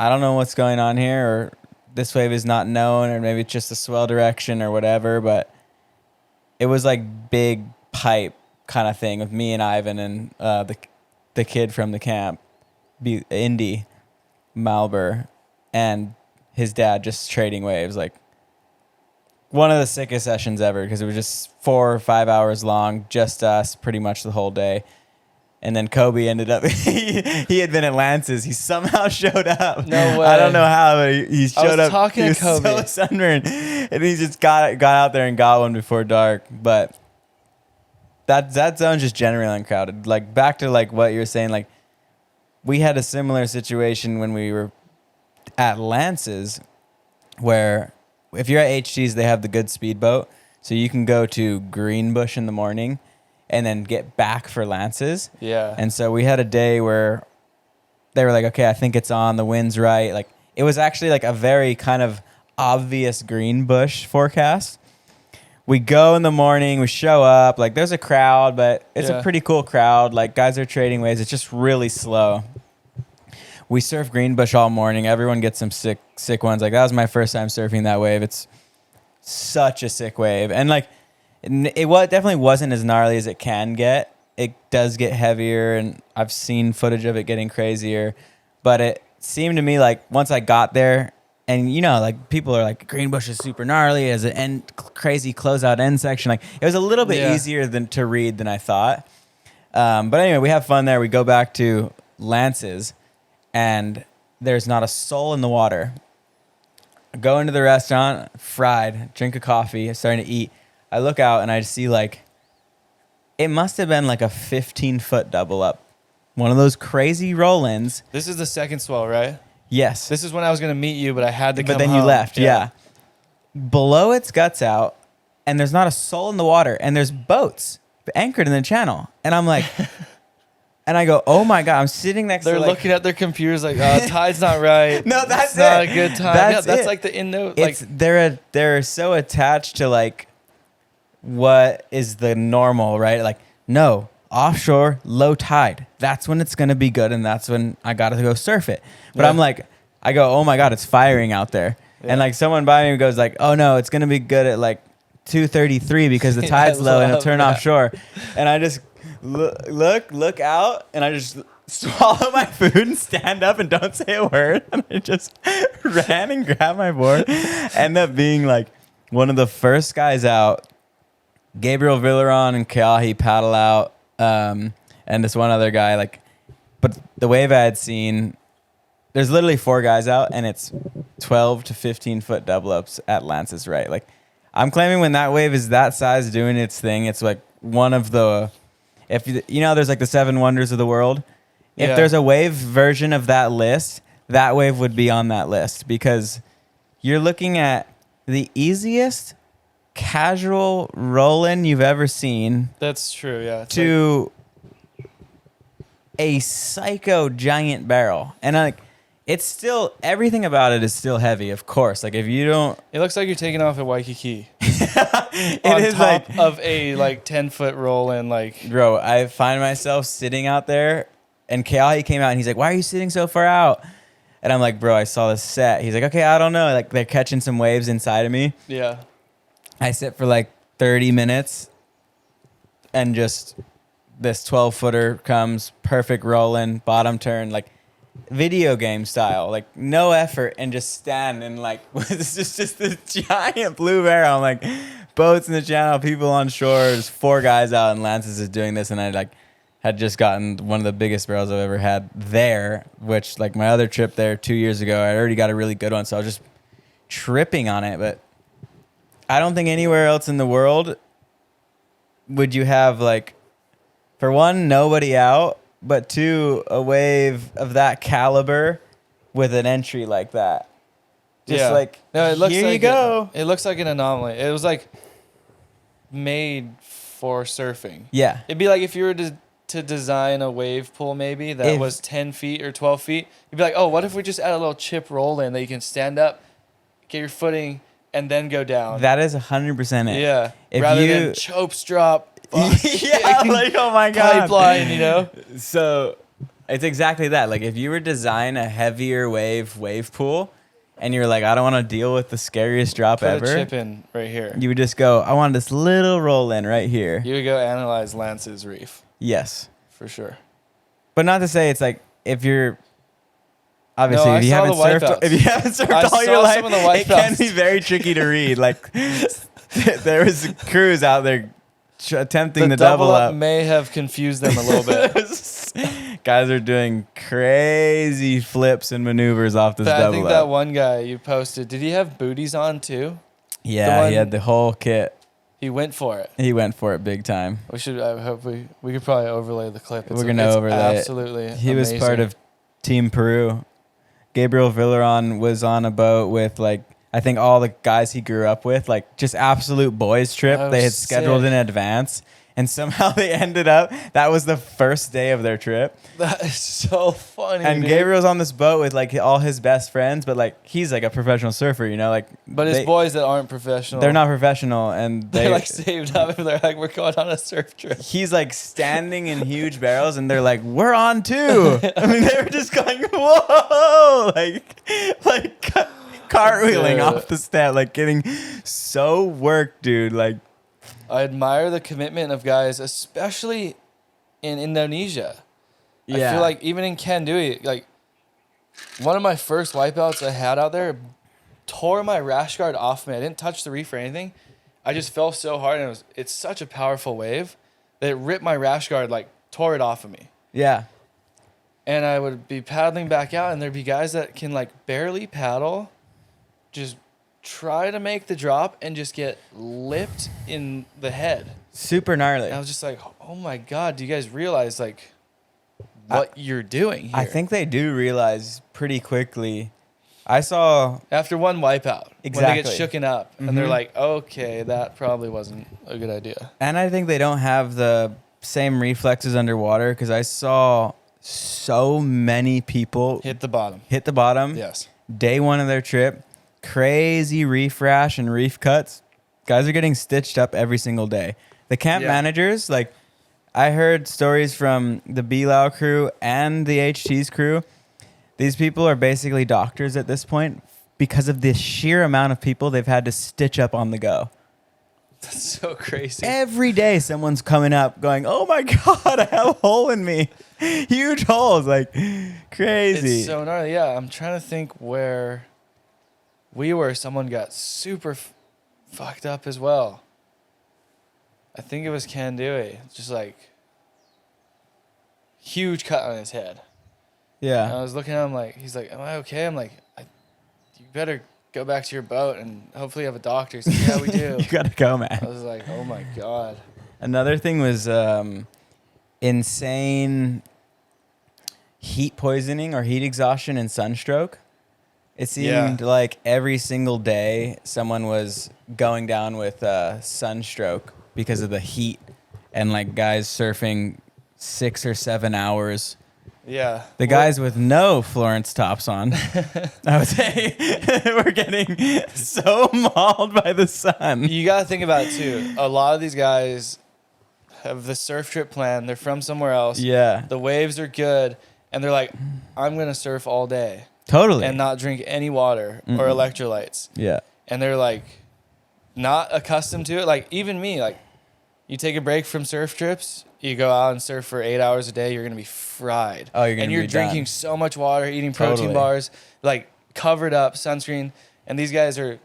I don't know what's going on here, or this wave is not known, or maybe it's just a swell direction or whatever. But it was like big pipe kind of thing with me and Ivan and the kid from the camp, Indy Malber, and his dad just trading waves. Like one of the sickest sessions ever because it was just 4 or 5 hours long, just us pretty much the whole day. And then Kobe ended up, he had been at Lance's. He somehow showed up. No way. I don't know how, but he showed up. talking He to was Kobe. so sunburned. And he just got out there and got one before dark. But that zone's just generally uncrowded. Like back to like what you were saying, like we had a similar situation when we were at Lance's where if you're at HG's, they have the good speedboat. So you can go to Greenbush in the morning and then get back for Lance's. Yeah. And so we had a day where they were like, okay, I think it's on, the wind's right. Like it was actually like a very kind of obvious Greenbush forecast. We go in the morning, we show up, like there's a crowd, but it's Yeah. a pretty cool crowd. Like guys are trading waves. It's just really slow. We surf Greenbush all morning. Everyone gets some sick ones. Like that was my first time surfing that wave. It's such a sick wave. And like it definitely wasn't as gnarly as it can get. It does get heavier, and I've seen footage of it getting crazier. But it seemed to me like once I got there, and you know, like people are like Greenbush is super gnarly as an crazy closeout end section. Like it was a little bit easier to read than I thought. But anyway, we have fun there. We go back to Lance's, and there's not a soul in the water. I go into the restaurant, fried, drink a coffee, starting to eat. I look out and I see like, it must have been like a 15-foot double up. One of those crazy roll-ins. This is the second swell, right? Yes. This is when I was going to meet you, but I had to come But then you home. left, yeah. Below its guts out, and there's not a soul in the water, and there's boats anchored in the channel. And I'm like, and I go, oh my God, I'm sitting next They're to like, looking at their computers like, tide's not right. No, that's it's not it. a good time. That's That's it. like the in note. Like, it's they're so attached to like what is the normal, right? Like, no, offshore, low tide. That's when it's gonna be good, and that's when I gotta go surf it. But Yeah. I'm like, I go, oh my God, it's firing out there. Yeah. And like someone by me goes like, oh no, it's gonna be good at like 2:33 because the I tide's low and it'll love turn that. offshore. And I just look out, and I just swallow my food and stand up and don't say a word. And I just ran and grabbed my board. End up being like one of the first guys out. Gabriel Villaron and Keahi paddle out, and this one other guy. Like, but the wave I had seen, there's literally 4 guys out, and it's 12 to 15 foot double ups at Lance's right. Like, I'm claiming when that wave is that size doing its thing, it's like one of the, if you know, there's like the 7 wonders of the world. If Yeah. there's a wave version of that list, that wave would be on that list, because you're looking at the easiest casual roll-in you've ever seen That's true. Yeah. It's to a psycho giant barrel. And like, it's still, everything about it is still heavy, of course. Like, if you don't, it looks like you're taking off at Waikiki. it on is top like, of a like 10-foot roll in. Like, bro, I find myself sitting out there, and Keahi came out and he's like, "Why are you sitting so far out?" And I'm like, "Bro, I saw this set." He's like, "Okay, I don't know." Like, they're catching some waves inside of me. yeah. I sit for like 30 minutes, and just this 12-footer comes, perfect rolling, bottom turn, like video game style, like no effort, and just stand and like it's just this giant blue barrel. I'm like, boats in the channel, people on shore, there's 4 guys out, and Lance's is doing this, and I like had just gotten one of the biggest barrels I've ever had there, which like my other trip there 2 years ago, I already got a really good one, so I was just tripping on it. But I don't think anywhere else in the world would you have, like, for one, nobody out, but 2, a wave of that caliber with an entry like that. Just like, no, it looks here like you go. It looks like an anomaly. It was like made for surfing. Yeah. It'd be like if you were to design a wave pool maybe that If- was 10 feet or 12 feet. You'd be like, oh, what if we just add a little chip roll in that you can stand up, get your footing, and then go down. That is 100% it. Yeah. If Rather you- than chopes drop. Yeah, like, oh my God. Pipeline, you know? So it's exactly that. Like, if you were to design a heavier wave pool, and you're like, I don't want to deal with the scariest drop Put ever, a chip in right here. you would just go, I want this little roll in right here. You would go analyze Lance's reef Yes. for sure. But not to say it's like, if you're obviously No, I if you saw haven't the surfed wipeouts. if you haven't surfed I all saw your life, some of the it can wipeouts. be very tricky to read. Like, there was crews out there attempting The to double up up. may have confused them a little bit. Guys are doing crazy flips and maneuvers off this But I double think up. that one guy you posted, did he have booties on too? Yeah, one- he had the whole kit. He went for it. He went for it big time. We should. I hope we could probably overlay the clip. We're gonna overlay it. Absolutely. He was part amazing. of Team Peru. Gabriel Villaron was on a boat with, like, I think all the guys he grew up with, like, just absolute boys trip. Oh, They had scheduled sick. in advance, and somehow they ended up, that was the first day of their trip. That is so funny. And dude. Gabriel's on this boat with, like, all his best friends, but, like, he's like a professional surfer, you know, like, But it's they, boys that aren't professional. they're not professional, and They're like saved up and they're like, we're going on a surf trip. he's like standing in huge barrels, and they're like, we're on too. I mean, they were just going, whoa, like cartwheeling Dude. off the step, like getting so worked, dude. Like, I admire the commitment of guys, especially in Indonesia. I feel like even in Kandui, like one of my first wipeouts I had out there tore my rash guard off me. I didn't touch the reef or anything. I just fell so hard, and it's such a powerful wave that it ripped my rash guard, like tore it off of me. yeah, And I would be paddling back out, and there'd be guys that can like barely paddle, just try to make the drop and just get lipped in the head. super gnarly. And I was just like, oh my God, do you guys realize like what you're doing here? I think they do realize pretty quickly. I saw after one wipeout, when they Exactly. get shooken up, and they're Mhm. like, okay, that probably wasn't a good idea. And I think they don't have the same reflexes underwater, because I saw so many people Hit the bottom. hit the bottom Yes. day one of their trip. Crazy reef rash and reef cuts. Guys are getting stitched up every single day. The camp Yeah. managers, like, I heard stories from the Belau crew and the HT's crew. These people are basically doctors at this point because of the sheer amount of people they've had to stitch up on the go. That's so crazy. Every day someone's coming up going, oh my God, I have a hole in me. Huge holes, like crazy. It's so gnarly. Yeah, I'm trying to think where we were. Someone got super fucked up as well. I think it was Kandui. Just like huge cut on his head. And Yeah. I was looking at him like, he's like, "Am I okay?" I'm like, "You better go back to your boat and hopefully have a doctor." He's like, "Yeah, we do." You gotta go, I man. was like, "Oh my god." Another thing was insane heat poisoning or heat exhaustion and sunstroke. It seemed like every single day someone was going down with sunstroke because of the heat, and like guys surfing 6 or 7 hours. Yeah. The guys with no Florence tops on, I would say, were getting so mauled by the sun. You got to think about it too. A lot of these guys have the surf trip plan. They're from somewhere else. Yeah, The waves are good. And they're like, "I'm going to surf all day totally. and not drink any water or electrolytes." Yeah, And they're like not accustomed to it. Like even me, like you take a break from surf trips, you go out and surf for 8 hours a day, you're going to be fried. Oh, you're gonna And you're be drinking done. so much water, eating protein Totally. bars, like covered up, sunscreen. And these guys are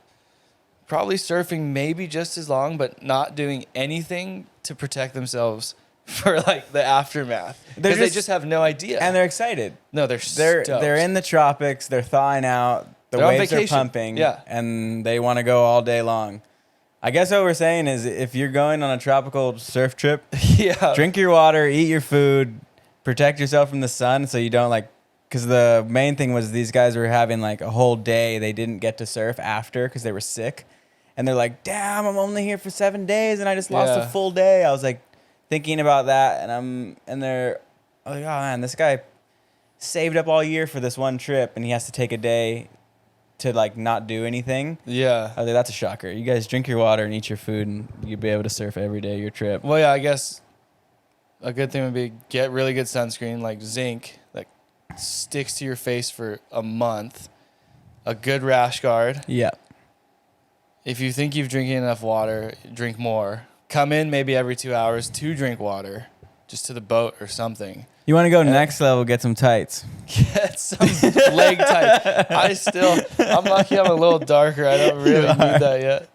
probably surfing maybe just as long, but not doing anything to protect themselves for like the aftermath. They're Because they just- just have no idea. and they're excited. no, They're stoked. in the tropics. They're thawing out. The They're on waves are vacation. pumping. Yeah. and they want to go all day long. I guess what we're saying is, if you're going on a tropical surf trip, yeah. drink your water, eat your food, protect yourself from the sun, so you don't like. Because the main thing was these guys were having like a whole day they didn't get to surf after because they were sick, and they're like, "Damn, I'm only here for 7 days and I just lost a Yeah. full day." I was like thinking about that, and they're like, "Oh man, this guy saved up all year for this one trip, and he has to take a day to like not do anything." Yeah. I was like, that's a shocker. You guys drink your water and eat your food, and you'll be able to surf every day of your trip. Well, yeah, I guess a good thing would be get really good sunscreen, like zinc, that sticks to your face for a month. A good rash guard. Yeah. If you think you've drinking enough water, drink more. Come in maybe every 2 hours to drink water, just to the boat or something. You want to go next level, get some tights. Get some leg tight. I'm lucky I'm a little darker. I don't really need that yet.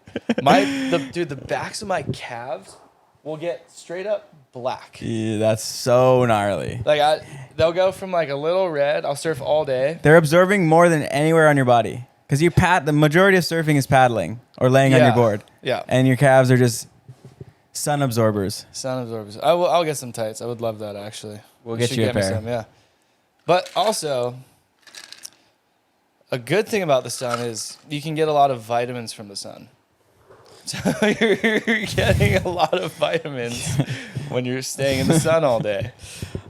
The backs of my calves will get straight up black. Yeah, that's so gnarly. Like they'll go from like a little red. I'll surf all day. They're absorbing more than anywhere on your body. Because the majority of surfing is paddling or laying on your Yeah. board. Yeah, And your calves are just sun absorbers. sun absorbers. I'll get some tights. I would love that actually. We'll You get should you a me pair. some, yeah. But also, a good thing about the sun is you can get a lot of vitamins from the sun. So you're getting a lot of vitamins when you're staying in the sun all day.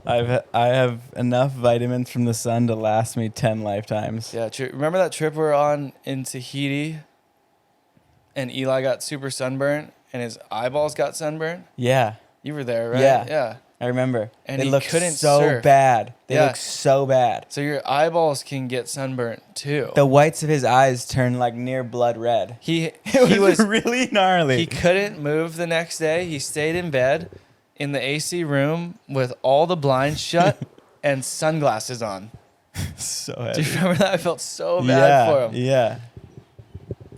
I have enough vitamins from the sun to last me 10 lifetimes. Yeah, remember that trip we were on in Tahiti and Eli got super sunburnt and his eyeballs got sunburnt? Yeah, You were there, right? Yeah. Yeah. I remember. And they he look couldn't so surf. bad. They Yeah. look so bad. So your eyeballs can get sunburnt too. The whites of his eyes turned like near blood red. He It was really gnarly. he couldn't move the next day. He stayed in bed in the AC room with all the blinds shut and sunglasses on. so Do heavy. you remember that? I felt so bad for him. Yeah.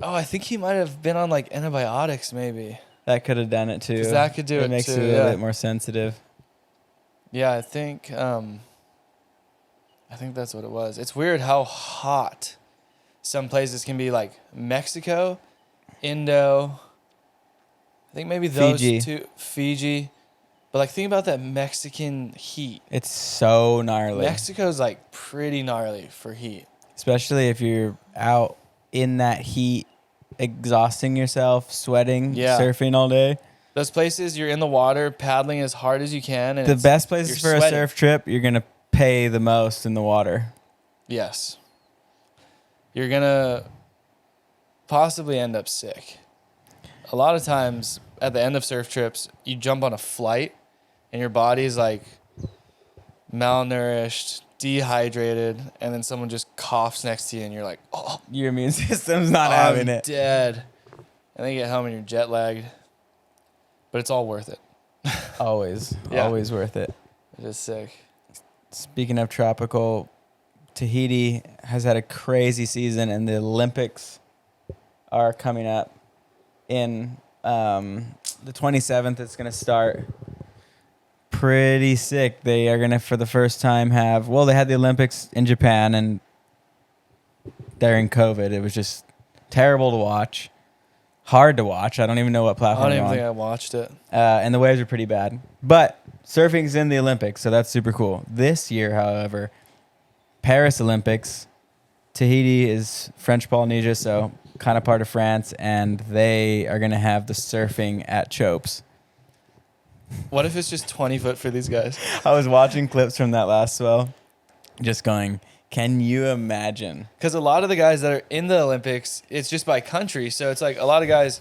Oh, I think he might have been on like antibiotics maybe. That could have done it too. 'Cause that could do it makes too, you a little yeah. bit more sensitive. Yeah, I think that's what it was. It's weird how hot some places can be, like Mexico, Indo. I think maybe those Fiji. two, Fiji. But like think about that Mexican heat. It's so gnarly. Mexico's like pretty gnarly for heat. Especially if you're out in that heat, exhausting yourself, sweating, Yeah. surfing all day. Those places you're in the water paddling as hard as you can, and The it's- best places you're for sweating. a surf trip, you're going to pay the most in the water. Yes. You're gonna possibly end up sick. A lot of times at the end of surf trips, you jump on a flight and your body's like malnourished, dehydrated, and then someone just coughs next to you and you're like, oh, Your immune system's not I'm having it. dead. And then you get home and you're jet lagged. But it's all worth it. Always. Yeah. Always worth it. It is sick. Speaking of tropical, Tahiti has had a crazy season, and the Olympics are coming up in the 27th, it's going to start. Pretty sick. They are going to, for the first time, they had the Olympics in Japan, and during COVID, it was just terrible to watch. Hard to watch. I don't even know what I platform don't you're even on. think I watched it. And the waves are pretty bad. But surfing's in the Olympics, so that's super cool. This year, however, Paris Olympics, Tahiti is French Polynesia, so kind of part of France, and they are going to have the surfing at Chopes. What if it's just 20 foot for these guys? I was watching clips from that last swell, just going, can you imagine? Because a lot of the guys that are in the Olympics, it's just by country. So it's like a lot of guys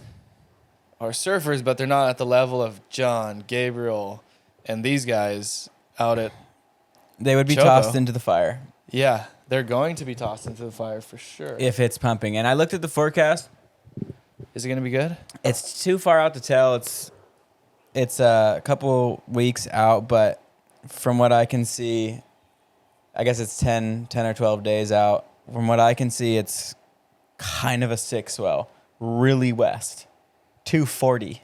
are surfers, but they're not at the level of John, Gabriel, and these guys out at. They would be Chopo. tossed into the fire Yeah, they're going to be tossed into the fire for sure. if it's pumping. And I looked at the forecast. Is it going to be good? It's too far out to tell. It's a couple weeks out, but from what I can see, I guess it's 10 or 12 days out. From what I can see, it's kind of a sick swell. Really west. 240.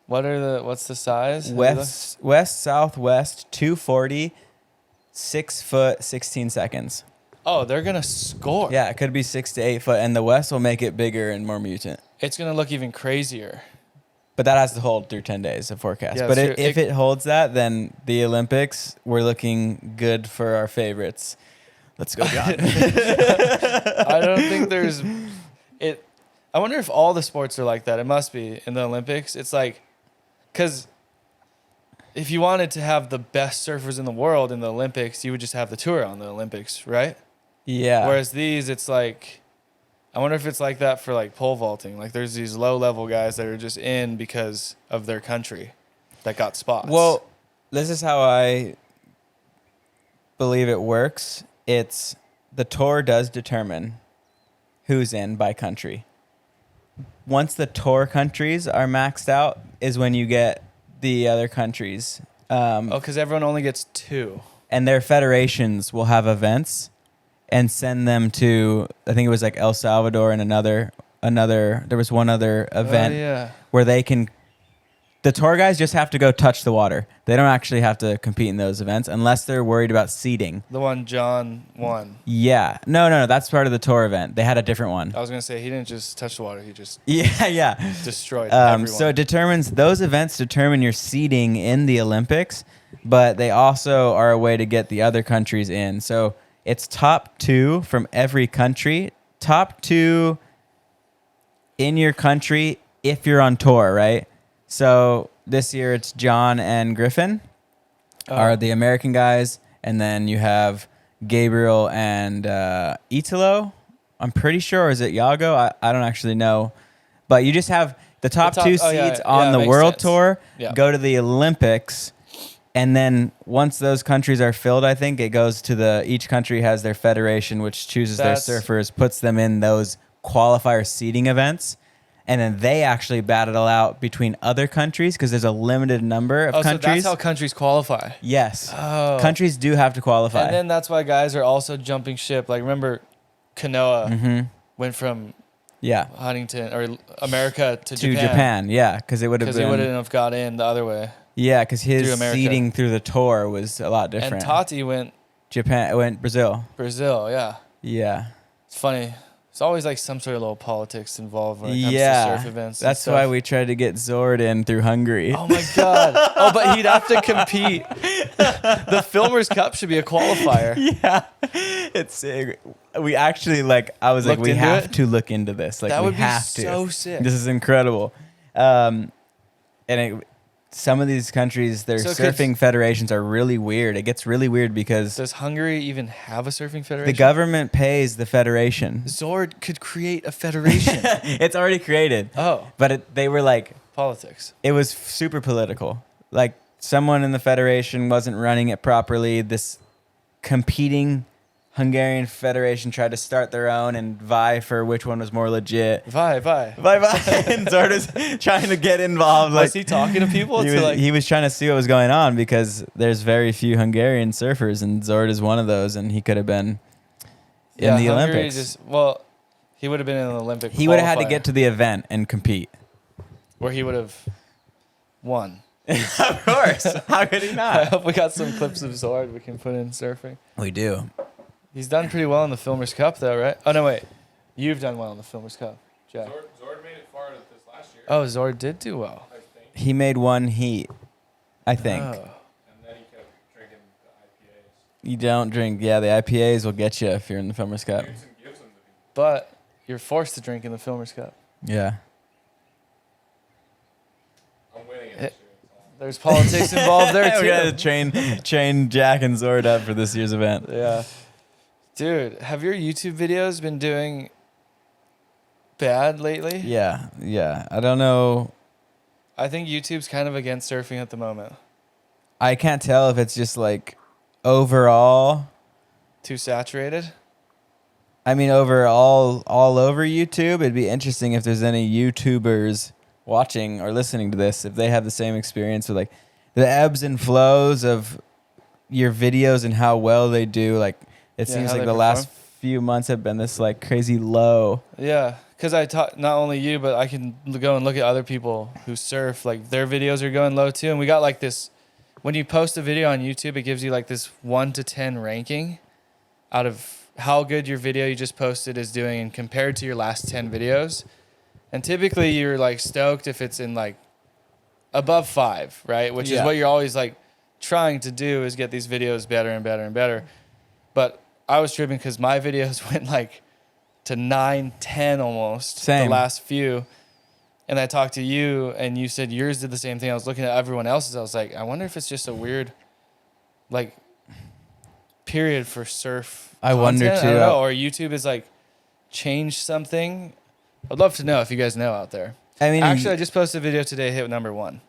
What's the size? West, southwest, 240, 6 foot, 16 seconds. Oh, they're going to score. Yeah, it could be 6 to 8 foot, and the west will make it bigger and more mutant. It's going to look even crazier. But that has to hold through 10 days of forecast. Yeah, but that's true. if it holds that, then the Olympics, we're looking good for our favorites. Let's go, John. I don't think there's it. I wonder if all the sports are like that. It must be in the Olympics. It's like, because if you wanted to have the best surfers in the world in the Olympics, you would just have the tour on the Olympics, right? Yeah. Whereas these, it's like, I wonder if it's like that for like pole vaulting. Like there's these low level guys that are just in because of their country that got spots. Well, this is how I believe it works. It's the tour does determine who's in by country. Once the tour countries are maxed out is when you get the other countries. because everyone only gets 2. And their federations will have events and send them to, I think it was like El Salvador and another, there was one other event Yeah. where the tour guys just have to go touch the water. They don't actually have to compete in those events unless they're worried about seeding. The one John won. Yeah. No, that's part of the tour event. They had a different one. I was going to say, he didn't just touch the water. He just Yeah. destroyed everyone. So those events determine your seeding in the Olympics, but they also are a way to get the other countries in. So it's top 2 from every country. Top 2 in your country if you're on tour, right? So this year it's John and Griffin are the American guys, and then you have Gabriel and Italo. I'm pretty sure, or is it Yago? I don't actually know. But you just have the top 2 seeds on the makes world sense. tour Yeah. go to the Olympics. And then once those countries are filled, I think it goes to each country has their federation, which chooses their surfers, puts them in those qualifier seeding events. And then they actually battle it out between other countries because there's a limited number of countries. So that's how countries qualify. Yes. Oh. Countries do have to qualify. And then that's why guys are also jumping ship. Like, remember, Kanoa Mm-hmm. went from Yeah. Huntington or America to To Japan, yeah, because it would have Because he been. wouldn't have got in the other way. Yeah, because his through America. seeding through the tour was a lot different. And Tati went Japan went Brazil. Brazil, yeah. Yeah. It's funny. It's always like some sort of little politics involved when it comes Yeah. to surf events. and That's stuff. why we tried to get Zord in through Hungary. Oh my God. Oh, but he'd have to compete. The Filmers Cup should be a qualifier. Yeah. It's we actually I was like, Looked we into have it? to look into this. Like, That we would be have to. so sick. This is incredible. Some of these countries, their So surfing federations are really weird. It gets really weird because Does Hungary even have a surfing federation? the government pays the federation. Zord could create a federation. It's already created. Oh, But they were like, politics. it was super political. Like, someone in the federation wasn't running it properly. This competing Hungarian federation tried to start their own and vie for which one was more legit. Bye. Bye. And Zord was trying to get involved. Was he talking to people? He was trying to see what was going on because there's very few Hungarian surfers, and Zord is one of those, and he could have been in the Hungary Olympics. he would have been in an Olympic. He would have had to qualifier get to the event and compete. where he would have. One. Of course. How could he I not? hope we got some clips of Zord we can put in surfing. We do. He's done pretty well in the Filmers Cup, though, right? Oh, no, wait. You've done well in the Filmers Cup, Jack. Zord made it far this last year. Oh, Zord did do well. I think. He made one heat, I think. Oh. And then he kept drinking the IPAs. You don't drink. Yeah, the IPAs will get you if you're in the Filmers Cup. Gibson gives them to me. But you're forced to drink in the Filmers Cup. Yeah. I'm winning it Eh, this year. That's all. There's politics involved there, We got to too. train Jack and Zord up for this year's event. Yeah. Dude, have your YouTube videos been doing bad lately? Yeah, yeah. I don't know. I think YouTube's kind of against surfing at the moment. I can't tell if it's just like overall. Too saturated? I mean, overall, all over YouTube. It'd be interesting if there's any YouTubers watching or listening to this, if they have the same experience with like the ebbs and flows of your videos and how well they do. Like, it Yeah, seems how like they the last perform. few months have been this like crazy low. Yeah, because I taught not only you, but I can go and look at other people who surf. Like their videos are going low too, and we got like this. When you post a video on YouTube, it gives you like this 1 to 10 ranking out of how good your video you just posted is doing, and compared to your last 10 videos. And typically, you're like stoked if it's in like above 5, right? Which is Yeah. what you're always like trying to do is get these videos better and better and better. But I was tripping because my videos went like to 9, 10 almost. Same. The last few. And I talked to you and you said yours did the same thing. I was looking at everyone else's. I was like, I wonder if it's just a weird like period for surf. I wonder, content. too. I don't know. Or YouTube is like changed something. I'd love to know if you guys know out there. I mean, Actually, I just posted a video today, hit number 1.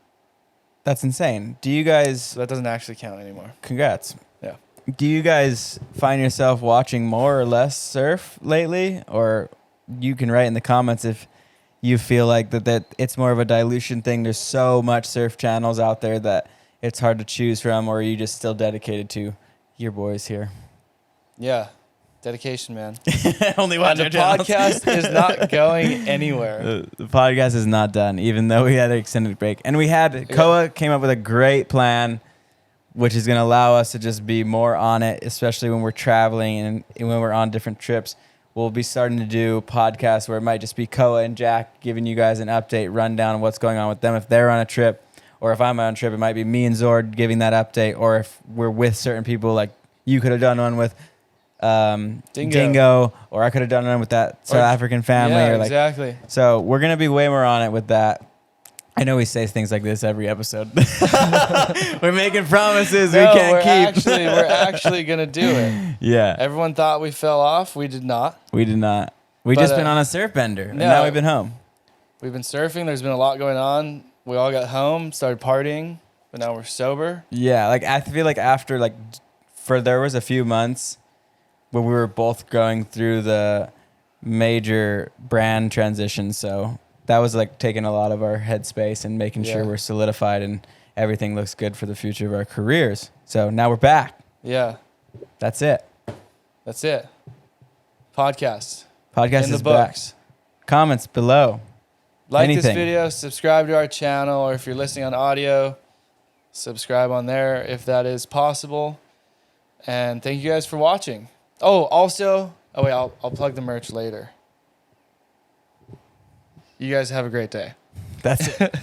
that's insane. Do you guys, So that doesn't actually count anymore. congrats. Yeah. Do you guys find yourself watching more or less surf lately? Or you can write in the comments if you feel like that it's more of a dilution thing. There's so much surf channels out there that it's hard to choose from, or are you just still dedicated to your boys here? Yeah. Dedication, man. Only And the podcast is not going anywhere. The podcast is not done, even though we had an extended break. And we had, Koa came up with a great plan, which is going to allow us to just be more on it, especially when we're traveling and when we're on different trips. We'll be starting to do podcasts where it might just be Koa and Jack giving you guys an update, rundown of what's going on with them if they're on a trip. Or if I'm on a trip, it might be me and Zord giving that update. Or if we're with certain people, like you could have done one with Dingo, or I could have done one with that South African family. Yeah, or like, exactly. so we're going to be way more on it with that. I know we say things like this every episode. We're making promises we can't keep. We're actually gonna do it. Yeah, Everyone thought we fell off. We did not. we did not. We But, just been on a surf bender, and now we've been home. We've been surfing. There's been a lot going on. We all got home, started partying, but now we're sober. Yeah, like I feel like after there was a few months where we were both going through the major brand transition, so that was like taking a lot of our headspace and making sure Yeah. we're solidified and everything looks good for the future of our careers. So now we're back. Yeah, That's it. that's it. Podcast Podcast in the is back. books. Comments below. Like this Anything. video, subscribe to our channel, or if you're listening on audio, subscribe on there if that is possible. And thank you guys for watching. Oh, also, I'll plug the merch later. You guys have a great day. That's it.